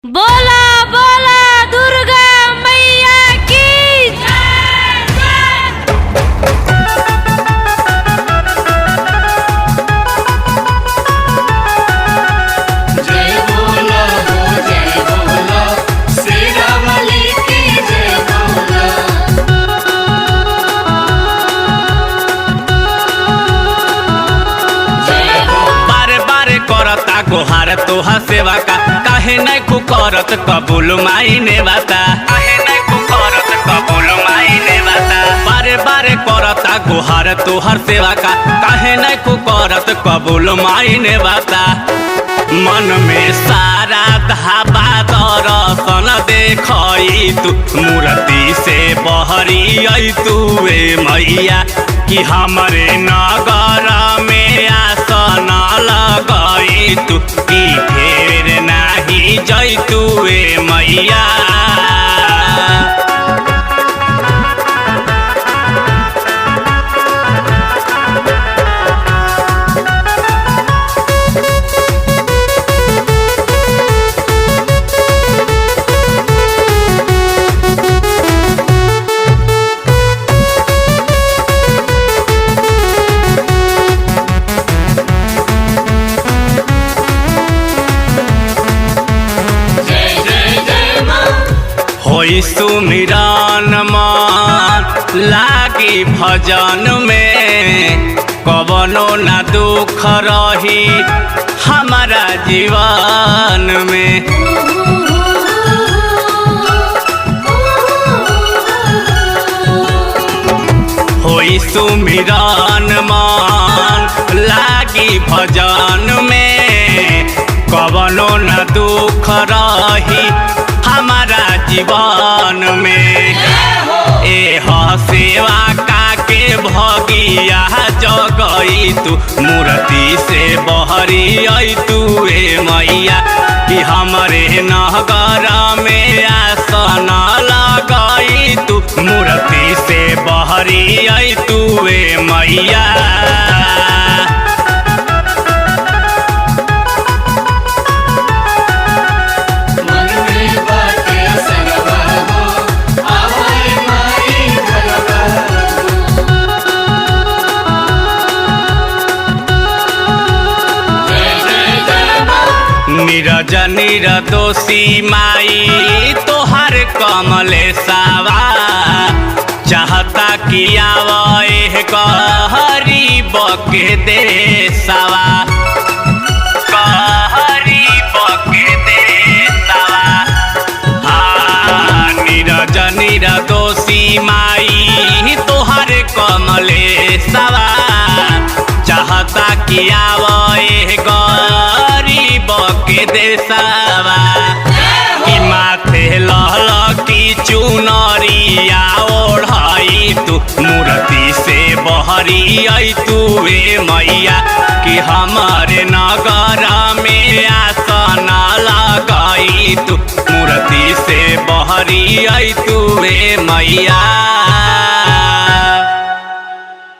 बोला बोला दुर्गा मैया की जय बोला हो जय बोला शेरा वाली की जय बोला। जय बोला बारे बारे करता गोहार तोहा सेवा का काहे नहीं खु करत कबूल माई ने बाता काहे नहीं खु करत कबूल माई ने बाता बारे बारे करता गोहार तोहर सेवा का काहे नहीं खु करत कबूल माई ने बाता मन में सारा धाबा दर्शन देखई तू मूर्ति से बहरी आई तू ए मैया कि हमारे नगर में आसन लगई तू कि फेर नाही जैतू ए मैया। जय जय जय माँ। होई सुमिरन मन लागी भजन में कवनो ना दुख रही हमारा जीवन में। होई सुमिरन मन लागी भजन में कवनो न दुख रही हमारा जीवन में। ए सेवा का के भगिया जगई तू मूर्ति से बहरी आई तू ए मैया कि हमारे नगर में आसन लगई तू मूर्ति से बहरी आई तू ए मैया। मन में बाटे सरवा हो आवाए माई घरवा हो। जय जय जय माँ। नीरज निर्दोषी माई तोहर कमले सावा चाहता कि आवे कहरी बके देसावा कहरी बके देसावा। नीरज निर्दोषी माई तोहर कमले सावा चाहता कि आवे गरीब के देसावा कि माथे लहल की चुनरिया ओढ़ाई तू मूर्ति से बहरी आई तू ए मैया कि हमारे नगर में आसन लगाई तू मूर्ति से बहरी आई तू ए मैया।